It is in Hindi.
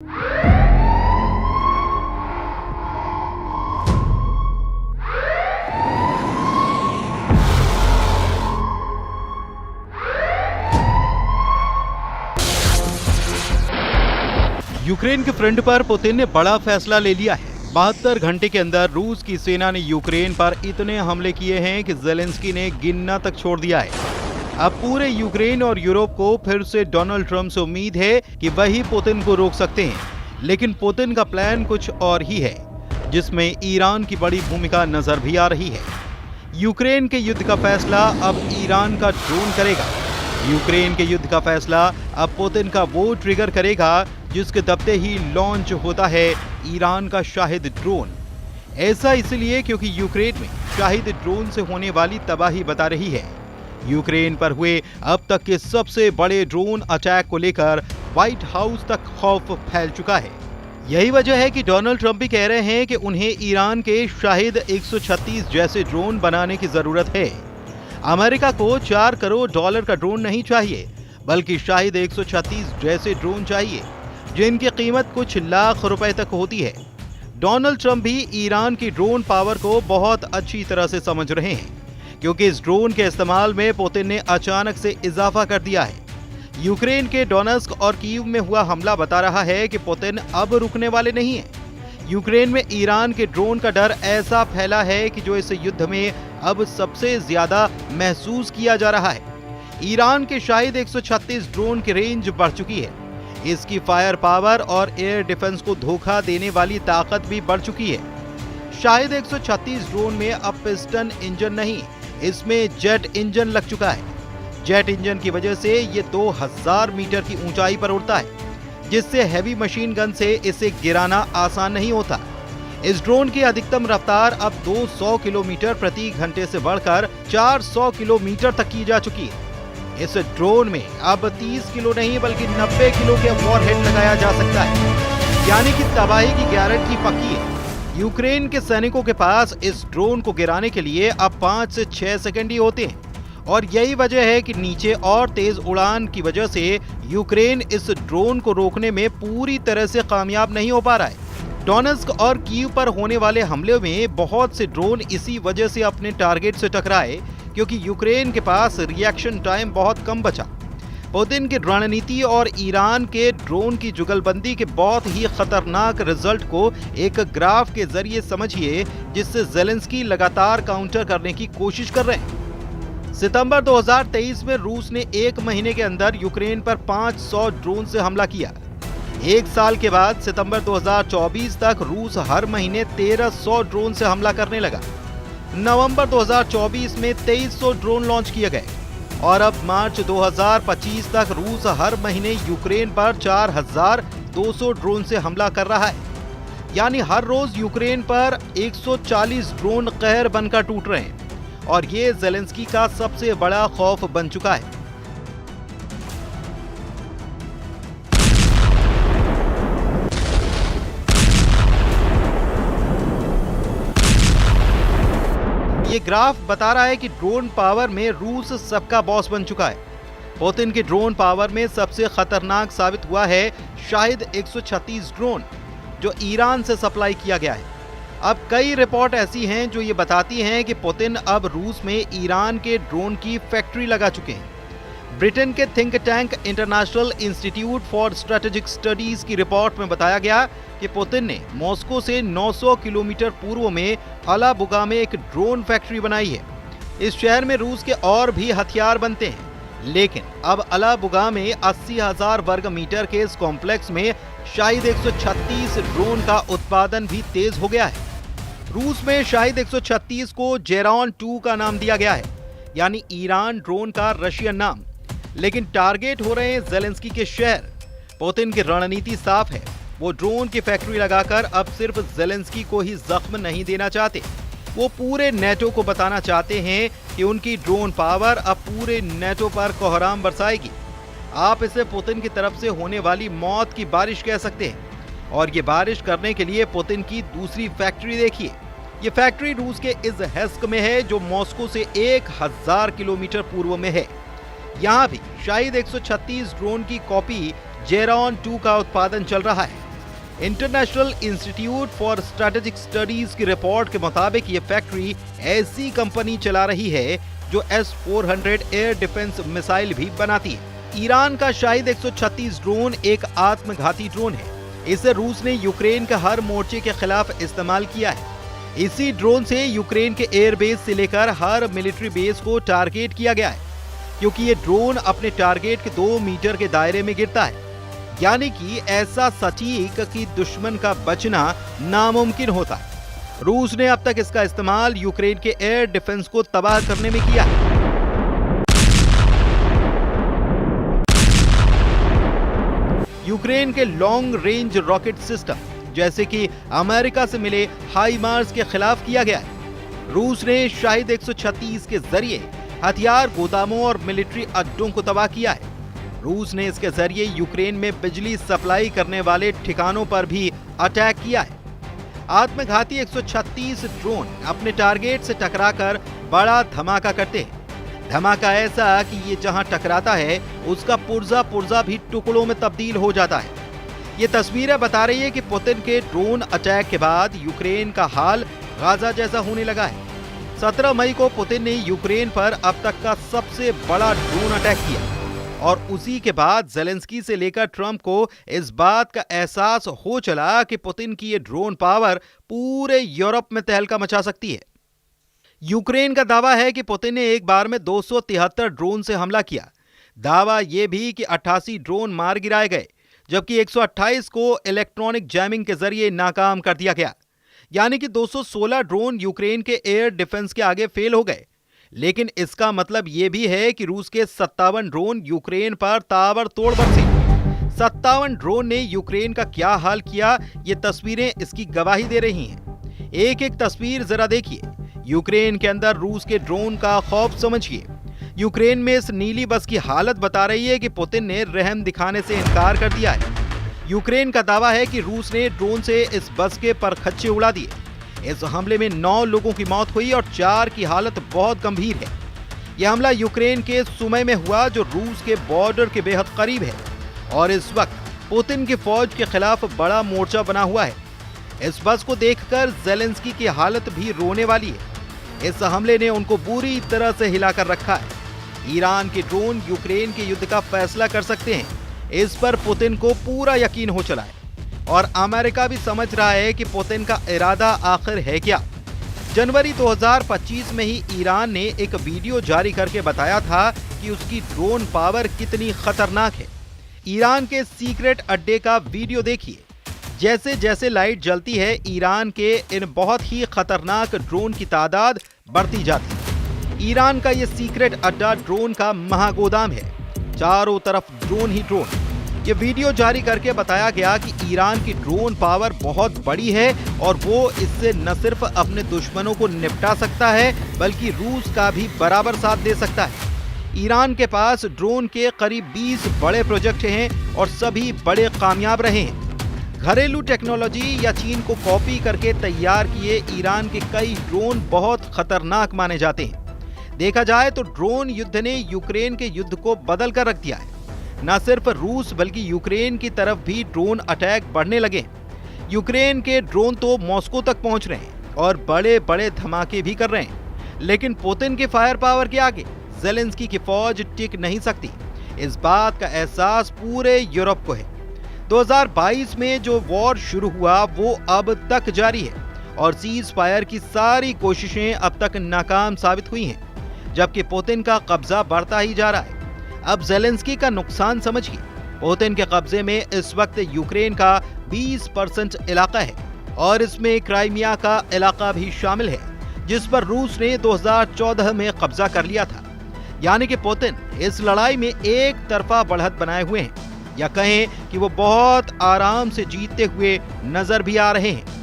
यूक्रेन के फ्रंट पर पुतिन ने बड़ा फैसला ले लिया है। 72 घंटे के अंदर रूस की सेना ने यूक्रेन पर इतने हमले किए हैं कि ज़ेलेंस्की ने गिनना तक छोड़ दिया है। अब पूरे यूक्रेन और यूरोप को फिर से डोनाल्ड ट्रंप से उम्मीद है कि वही पुतिन को रोक सकते हैं, लेकिन पुतिन का प्लान कुछ और ही है, जिसमें ईरान की बड़ी भूमिका नजर भी आ रही है। यूक्रेन के युद्ध का फैसला अब ईरान का ड्रोन करेगा। यूक्रेन के युद्ध का फैसला अब पुतिन का वो ट्रिगर करेगा जिसके दबते ही लॉन्च होता है ईरान का शाहिद ड्रोन। ऐसा इसलिए क्योंकि यूक्रेन में शाहिद ड्रोन से होने वाली तबाही बता रही है। यूक्रेन पर हुए अब तक के सबसे बड़े ड्रोन अटैक को लेकर व्हाइट हाउस तक खौफ फैल चुका है। यही वजह है कि डोनाल्ड ट्रंप भी कह रहे हैं कि उन्हें ईरान के शाहिद 136 जैसे ड्रोन बनाने की जरूरत है। अमेरिका को $4 करोड़ का ड्रोन नहीं चाहिए, बल्कि शाहिद 136 जैसे ड्रोन चाहिए, जिनकी कीमत कुछ लाख रुपए तक होती है। डोनाल्ड ट्रंप भी ईरान की ड्रोन पावर को बहुत अच्छी तरह से समझ रहे हैं, क्योंकि इस ड्रोन के इस्तेमाल में पुतिन ने अचानक से इजाफा कर दिया है। यूक्रेन के डोनेत्स्क और कीव में हुआ हमला बता रहा है कि पुतिन अब रुकने वाले नहीं हैं। यूक्रेन में ईरान के ड्रोन का डर ऐसा फैला है कि जो इस युद्ध में अब सबसे ज्यादा महसूस किया जा रहा है। ईरान के शाहिद 136 ड्रोन की रेंज बढ़ चुकी है। इसकी फायर पावर और एयर डिफेंस को धोखा देने वाली ताकत भी बढ़ चुकी है। शाहिद 136 ड्रोन में अब पिस्टन इंजन नहीं, इसमें जेट इंजन लग चुका है। जेट इंजन की वजह से ये 2000 मीटर की ऊंचाई पर उड़ता है, जिससे हैवी मशीन गन से इसे गिराना आसान नहीं होता। इस ड्रोन की अधिकतम रफ्तार अब 200 किलोमीटर प्रति घंटे से बढ़कर 400 किलोमीटर तक की जा चुकी है। इस ड्रोन में अब 30 किलो नहीं बल्कि 90 किलो के वॉरहेड लगाया जा सकता है, यानी कि तबाही की गारंटी पक्की है। यूक्रेन के सैनिकों के पास इस ड्रोन को गिराने के लिए अब 5 से 6 सेकंड ही होते हैं, और यही वजह है कि नीचे और तेज उड़ान की वजह से यूक्रेन इस ड्रोन को रोकने में पूरी तरह से कामयाब नहीं हो पा रहा है। डोनेत्स्क और कीव पर होने वाले हमले में बहुत से ड्रोन इसी वजह से अपने टारगेट से टकराए, क्योंकि यूक्रेन के पास रिएक्शन टाइम बहुत कम बचा। पुतिन की रणनीति और ईरान के ड्रोन की जुगलबंदी के बहुत ही खतरनाक रिजल्ट को एक ग्राफ के जरिए समझिए, जिससे ज़ेलेंस्की लगातार काउंटर करने की कोशिश कर रहे हैं। सितंबर 2023 में रूस ने एक महीने के अंदर यूक्रेन पर 500 ड्रोन से हमला किया। एक साल के बाद सितंबर 2024 तक रूस हर महीने 1300 ड्रोन से हमला करने लगा। नवंबर 2024 में 2300 ड्रोन लॉन्च किए गए, और अब मार्च 2025 तक रूस हर महीने यूक्रेन पर 4200 ड्रोन से हमला कर रहा है। यानी हर रोज यूक्रेन पर 140 ड्रोन कहर बनकर टूट रहे हैं, और ये ज़ेलेंस्की का सबसे बड़ा खौफ बन चुका है। ये ग्राफ बता रहा है कि ड्रोन पावर में रूस सबका बॉस बन चुका है। पुतिन के ड्रोन पावर में सबसे खतरनाक साबित हुआ है शाहिद 136 ड्रोन, जो ईरान से सप्लाई किया गया है। अब कई रिपोर्ट ऐसी हैं जो ये बताती हैं कि पुतिन अब रूस में ईरान के ड्रोन की फैक्ट्री लगा चुके हैं। ब्रिटेन के think tank international institute for strategic studies की रिपोर्ट में बताया गया कि पुतिन ने मॉस्को से 900 किलोमीटर पूर्व में अलाबुगा में एक ड्रोन फैक्ट्री बनाई है। इस शहर में रूस के और भी हथियार बनते हैं, लेकिन अब अलाबुगा में 80,000 वर्ग मीटर के इस कॉम्प्लेक्स में शाहिद 136 ड्रोन का उत्पादन भी तेज हो गया है। रूस में शाहिद 136 को जेरॉन 2 का नाम दिया गया है, यानी ईरान ड्रोन का रशियन नाम, लेकिन टारगेट हो रहे हैं ज़ेलेंस्की के शहर। पुतिन की रणनीति साफ है, वो ड्रोन की फैक्ट्री लगाकर अब सिर्फ ज़ेलेंस्की को ही जख्म नहीं देना चाहते, वो पूरे नेटो को बताना चाहते हैं कि उनकी ड्रोन पावर अब पूरे नेटो पर कोहराम बरसाएगी। आप इसे पुतिन की तरफ से होने वाली मौत की बारिश कह सकते हैं, और ये बारिश करने के लिए पुतिन की दूसरी फैक्ट्री देखिए। ये फैक्ट्री रूस के इज़हेस्क में है, जो मॉस्को से 1000 किलोमीटर पूर्व में है। यहाँ भी शाहिद 136 ड्रोन की कॉपी जेरॉन 2 का उत्पादन चल रहा है। International institute for strategic studies की रिपोर्ट के मुताबिक ये फैक्ट्री ऐसी कंपनी चला रही है जो S-400 एयर डिफेंस मिसाइल भी बनाती है। ईरान का शाहिद 136 ड्रोन एक आत्मघाती ड्रोन है। इसे रूस ने यूक्रेन के हर मोर्चे के खिलाफ इस्तेमाल किया है। इसी ड्रोन से यूक्रेन के एयरबेस से लेकर हर मिलिट्री बेस को टारगेट किया गया है, क्योंकि ये ड्रोन अपने टारगेट के 2 मीटर के दायरे में गिरता है, यानी कि ऐसा सटीक कि दुश्मन का बचना नामुमकिन होता है। रूस ने अब तक इसका इस्तेमाल यूक्रेन के एयर डिफेंस को तबाह करने में किया है। यूक्रेन के लॉन्ग रेंज रॉकेट सिस्टम जैसे कि अमेरिका से मिले हाइमार्स के खिलाफ किया गया है। रूस ने शाहिद 136 के जरिए हथियार गोदामों और मिलिट्री अड्डों को तबाह किया है। रूस ने इसके जरिए यूक्रेन में बिजली सप्लाई करने वाले ठिकानों पर भी अटैक किया है। आत्मघाती 136 ड्रोन अपने टारगेट से टकराकर बड़ा धमाका करते हैं। धमाका ऐसा कि ये जहां टकराता है उसका पुर्जा पुर्जा भी टुकड़ों में तब्दील हो जाता है। ये तस्वीरें बता रही है कि पुतिन के ड्रोन अटैक के बाद यूक्रेन का हाल गाजा जैसा होने लगा है। 17 मई को पुतिन ने यूक्रेन पर अब तक का सबसे बड़ा ड्रोन अटैक किया और उसी के बाद ज़ेलेंस्की से लेकर ट्रंप को इस बात का एहसास हो चला कि पुतिन की ये ड्रोन पावर पूरे यूरोप में तहलका मचा सकती है। यूक्रेन का दावा है कि पुतिन ने एक बार में 273 ड्रोन से हमला किया। दावा यह भी कि 88 ड्रोन मार गिराए गए, जबकि 128 को इलेक्ट्रॉनिक जैमिंग के जरिए नाकाम कर दिया गया, यानी कि 216 ड्रोन यूक्रेन के एयर डिफेंस के आगे फेल हो गए। लेकिन इसका मतलब यह भी है कि रूस के 57 ड्रोन यूक्रेन पर ताबड़तोड़ बरसे। 57 ड्रोन ने यूक्रेन का क्या हाल किया, ये तस्वीरें इसकी गवाही दे रही हैं। एक एक तस्वीर जरा देखिए। यूक्रेन के अंदर रूस के ड्रोन का खौफ समझिए। यूक्रेन में इस नीली बस की हालत बता रही है कि पुतिन ने रहम दिखाने से इनकार कर दिया है। यूक्रेन का दावा है कि रूस ने ड्रोन से इस बस के परखच्चे उड़ा दिए। इस हमले में 9 लोगों की मौत हुई और 4 की हालत बहुत गंभीर है। यह हमला यूक्रेन के सुमे में हुआ, जो रूस के बॉर्डर के बेहद करीब है और इस वक्त पुतिन की फौज के खिलाफ बड़ा मोर्चा बना हुआ है। इस बस को देखकर ज़ेलेंस्की की हालत भी रोने वाली है। इस हमले ने उनको बुरी तरह से हिलाकर रखा है। ईरान के ड्रोन यूक्रेन के युद्ध का फैसला कर सकते हैं, इस पर पुतिन को पूरा यकीन हो चला है और अमेरिका भी समझ रहा है कि पुतिन का इरादा आखिर है क्या। जनवरी 2025 में ही ईरान ने एक वीडियो जारी करके बताया था कि उसकी ड्रोन पावर कितनी खतरनाक है। ईरान के सीक्रेट अड्डे का वीडियो देखिए। जैसे जैसे लाइट जलती है, ईरान के इन बहुत ही खतरनाक ड्रोन की तादाद बढ़ती जाती है। ईरान का ये सीक्रेट अड्डा ड्रोन का महागोदाम है, चारों तरफ ड्रोन ही ड्रोन। ये वीडियो जारी करके बताया गया कि ईरान की ड्रोन पावर बहुत बड़ी है और वो इससे न सिर्फ अपने दुश्मनों को निपटा सकता है बल्कि रूस का भी बराबर साथ दे सकता है। ईरान के पास ड्रोन के करीब 20 बड़े प्रोजेक्ट हैं और सभी बड़े कामयाब रहे हैं। घरेलू टेक्नोलॉजी या चीन को कॉपी करके तैयार किए ईरान के कई ड्रोन बहुत खतरनाक माने जाते हैं। देखा जाए तो ड्रोन युद्ध ने यूक्रेन के युद्ध को बदल कर रख दिया है। न सिर्फ रूस बल्कि यूक्रेन की तरफ भी ड्रोन अटैक बढ़ने लगे। यूक्रेन के ड्रोन तो मॉस्को तक पहुंच रहे हैं और बड़े बड़े धमाके भी कर रहे हैं, लेकिन पुतिन के फायर पावर के आगे ज़ेलेंस्की की फौज टिक नहीं सकती। इस बात का एहसास पूरे यूरोप को है। 2022 में जो वॉर शुरू हुआ वो अब तक जारी है और सीज फायर की सारी कोशिशें अब तक नाकाम साबित हुई हैं, जबकि पुतिन का कब्जा बढ़ता ही जा रहा है। अब ज़ेलेंस्की का नुकसान समझिए। पुतिन के कब्जे में इस वक्त यूक्रेन का 20% इलाका है और इसमें क्राइमिया का इलाका भी शामिल है, जिस पर रूस ने 2014 में कब्जा कर लिया था। यानी कि पुतिन इस लड़ाई में एक तरफा बढ़त बनाए हुए हैं, या कहें कि वो बहुत आराम से जीतते हुए नजर भी आ रहे हैं।